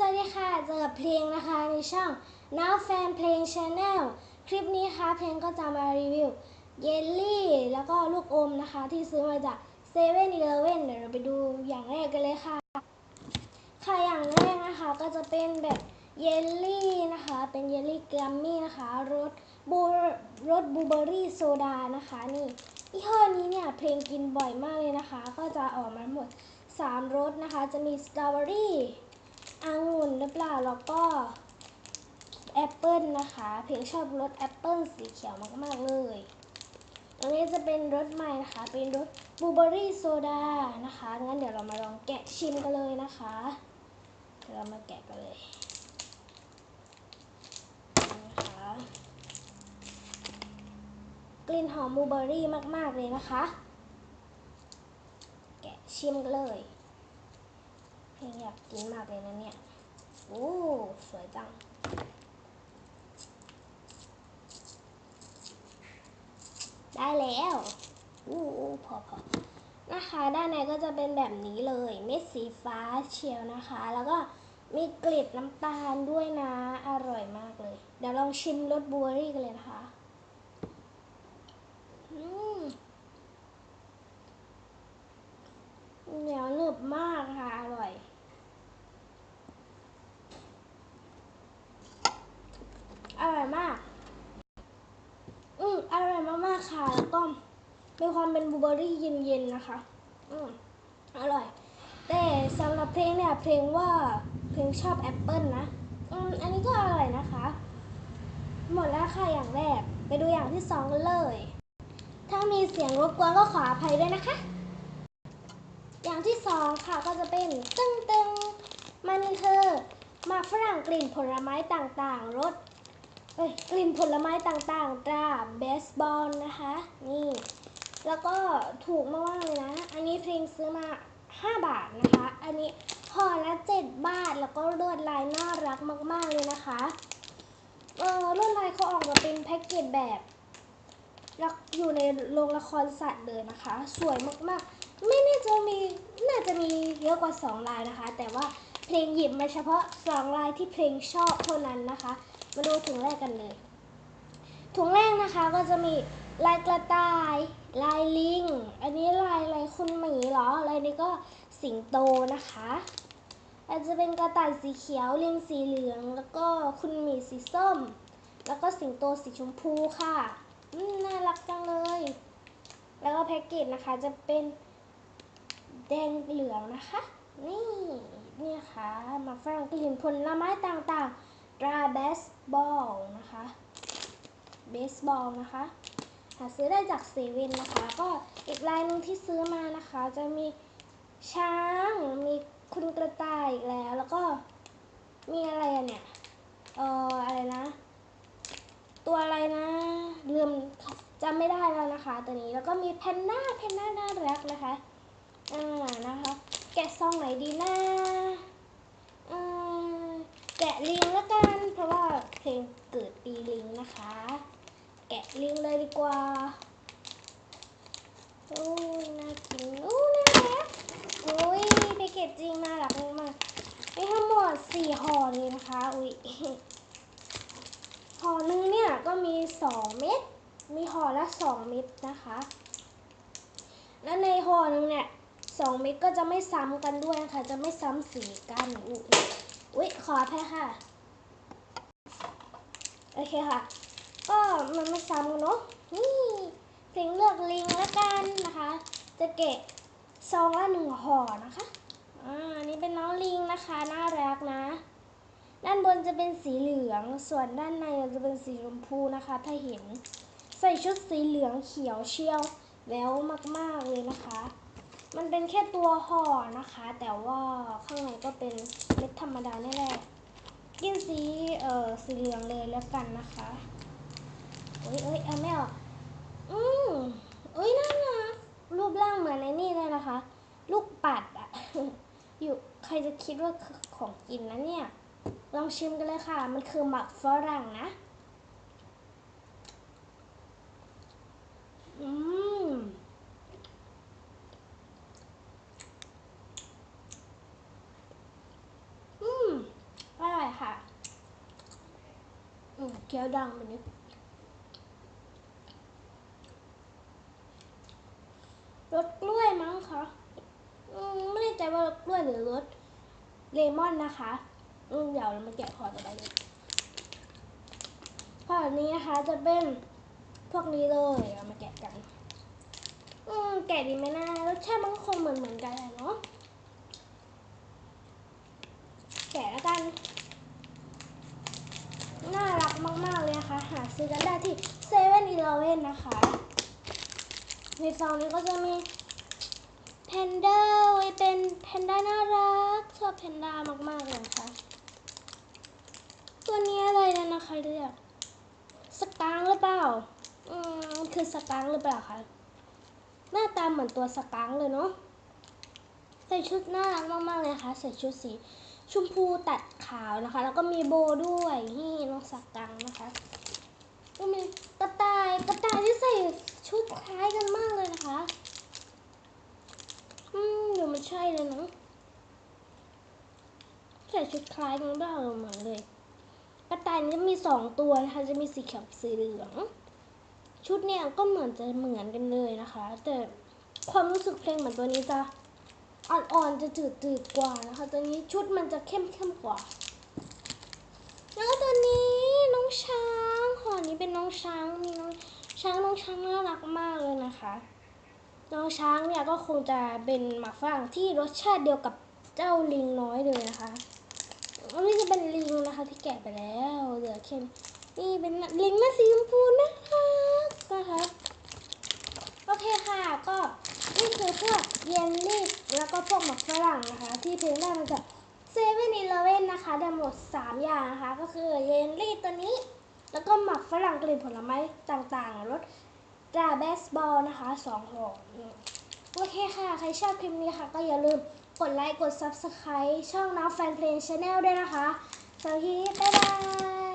สวัสดีค่ะเจอกับเพลงนะคะในช่อง Now Fan เพลง Channel คลิปนี้ค่ะเพลงก็จะมารีวิวเยลลี่แล้วก็ลูกอมนะคะที่ซื้อมาจาก7-Eleven เดี๋ยวเราไปดูอย่างแรกกันเลยค่ะอย่างแรกนะคะก็จะเป็นแบบเยลลี่นะคะเป็นเยลลี่กัมมี่นะคะบูรสบลูเบอร์รี่โซดานะคะนี่ยี่ห้อนี้เนี่ยเพลงกินบ่อยมากเลยนะคะก็จะออกมาหมด3รสนะคะจะมีสตรอเบอรี่องุ่นหรือเปล่าแล้วก็แอปเปิลนะคะเพลงชอบรสแอปเปิลสีเขียวมากๆเลยอันนี้จะเป็นรสใหม่นะคะเป็นรสบลูเบอร์รี่โซดานะคะงั้นเดี๋ยวเรามาลองแกะชิมกันเลยนะคะเรามาแกะกันเลยนะคะกลิ่นหอมบลูเบอร์รี่มากๆเลยนะคะแกะชิมกันเลยเพลงอยากกินมากเลยนะเนี่ยโอ้สวยจังได้แล้วพอนะคะด้านในก็จะเป็นแบบนี้เลยเม็ดสีฟ้าเชียวนะคะแล้วก็มีเกล็ดน้ำตาลด้วยนะอร่อยมากเลยเดี๋ยวลองชิมรสบลูเบอร์รี่กันเลยนะคะเหนียวหนึบมากค่ะอร่อยมากอร่อยมากๆค่ะแล้วก็มีความเป็นบลูเบอร์รี่เย็นๆนะคะอร่อยแต่สำหรับเพลงเนี่ยเพลงว่าเพลงชอบแอปเปิลนะอันนี้ก็อร่อยนะคะหมดแล้วค่ะอย่างแรกไปดูอย่างที่สองกันเลยถ้ามีเสียงรบกวนก็ขออภัยด้วยนะคะอย่างที่สองค่ะก็จะเป็นตึงมันคือหมากฝรั่งกลิ่นผลไม้ต่างๆรสกลิ่นผลไม้ต่างๆตราเบสบอลนะคะนี่แล้วก็ถูกมากๆเลยนะอันนี้เพลงซื้อมา5 บาทนะคะอันนี้ห่อละ7 บาทแล้วก็ลวดลายน่ารักมากๆเลยนะคะลวดลายเขาออกมาเป็นแพ็กเกจแบบอยู่ในโรงละครสัตว์เลยนะคะสวยมากๆไม่น่าจะมีเยอะกว่า2 ลายนะคะแต่ว่าเพลงหยิบมาเฉพาะ2 ลายที่เพลงชอบเท่านั้นนะคะมาดูถุงแรกกันเลยถุงแรกนะคะก็จะมีลายกระต่ายลายลิงอันนี้ลายอะไรคุณหมีเหรอลายนี้ก็สิงโตนะคะอาจจะเป็นกระต่ายสีเขียวลิงสีเหลืองแล้วก็คุณหมีสีส้มแล้วก็สิงโตสีชมพูค่ะน่ารักจังเลยแล้วก็แพ็กเกจนะคะจะเป็นแดงเหลืองนะคะนี่ค่ะมาฝรั่งกลิ่นผลไม้ต่างๆตราเบสบอลนะคะหาซื้อได้จากเซเว่นนะคะก็อีกลายหนึ่งที่ซื้อมานะคะจะมีช้างมีคุณกระต่ายอีกแล้วก็มีอะไรเนี่ยอะไรนะตัวอะไรนะลืมจำไม่ได้แล้วนะคะตัวนี้แล้วก็มีแพนด้าน่ารักนะคะนะคะแกะซองไหนดีนะแกะลิงแล้วกันเพราะว่าเพลงเกิดปีลิงนะคะแกะลิงเลยดีกว่าโอ้ยน่ากินน่ารักโอ้ยแพคเกจจริงน่ารักมากมีทั้งหมด4 ห่อเลยนะคะห่อนึงเนี่ยก็มี2 เม็ดมีห่อละ2 เม็ดนะคะและในห่อนึงเนี่ย2 เม็ดก็จะไม่ซ้ำกันด้วยนะคะจะไม่ซ้ำสีกันขออภัยค่ะโอเคค่ะก็มันไม่ซ้ำกันเนาะนี่เพลงเลือกลิงแล้วกันนะคะจะเกะซองละ1 ห่อนะคะอันนี้เป็นน้องลิงนะคะน่ารักนะด้านบนจะเป็นสีเหลืองส่วนด้านในจะเป็นสีชมพูนะคะถ้าเห็นใส่ชุดสีเหลืองเขียวเชียวแววมากๆเลยนะคะมันเป็นแค่ตัวห่อนะคะแต่ว่าข้างในก็เป็นเม็ดธรรมดาแน่ๆกินสีเหลืองเลยแล้วกันนะคะเอาไม่ออกน่ารักรูปร่างเหมือนในนี่เลยนะคะลูกปัดอะอยู่ใครจะคิดว่าของกินนะเนี่ยลองชิมกันเลยค่ะมันคือหมักฝรั่งนะอืม เคี้ยวดังไปนิดรสกล้วยมั้งคะไม่แน่ใจว่ารสกล้วยหรือรสเลมอนนะคะเดี๋ยวเรามาแกะพอต่อไปเลยพออันนี้นะคะจะเป็นพวกนี้เลยเรามาแกะกันแกะดีไหมนะรสชาติมันก็คงเหมือนกันแหละเนาะแกะแล้วกันน่ารักมากๆเลยนะคะหาซื้อกันได้ที่7-Elevenนะคะในซองนี้ก็จะมีแพนด้าไว้เป็นแพนด้าน่ารักชอบแพนด้ามากๆเลยค่ะตัวนี้อะไรนะคะเรียกสกังหรือเปล่าคือสกังหรือเปล่าคะหน้าตาเหมือนตัวสกังเลยเนาะใส่ชุดน่ารักมากๆเลยค่ะใส่ชุดสีชมพูตัดขาวนะคะแล้วก็มีโบด้วยนี่น้องสกังนะคะก็มีกระต่ายที่ใส่ชุดคล้ายกันมากเลยนะคะเดี๋ยวมันใช่เลยเนาะใส่ชุดคล้ายกันบ้างเหมือนเลยกระต่ายนี้จะมี2 ตัวนะคะจะมีสีเขียวสีเหลืองชุดเนี่ยก็เหมือนจะเหมือนกันเลยนะคะแต่ความรู้สึกเพลงเหมือนตัวนี้จะอ่อนๆจะจืดกว่านะคะตัวนี้ชุดมันจะเข้มกว่าแล้วก็ตัวนี้น้องช้างห่อนี้เป็นน้องช้างมีน้องช้างน่ารักมากเลยนะคะน้องช้างเนี่ยก็คงจะเป็นหมาฝรั่งที่รสชาติเดียวกับเจ้าลิงน้อยเลยนะคะอันนี้จะเป็นลิงนะคะที่แกะไปแล้วเหลือแค่นี่เป็นลิงหน้าสีชมพูนะคะโอเคค่ะก็นี่คือพวกเยลลี่แล้วก็พวกหมักฝรั่งนะคะที่เพลงได้มาจาก7-Elevenนะคะได้หมด3อย่างนะคะก็คือเยลลี่ตัวนี้แล้วก็หมักฝรั่งกลิ่นผลไม้ต่างๆรสตราเบสบอลนะคะ2 ห่อโอเคค่ะใครชอบคลิปนี้ค่ะก็อย่าลืมกดไลค์กด Subscribe ช่องน้ำแฟนเพลง Channel ด้วยนะคะสวัสดีบ๊ายบาย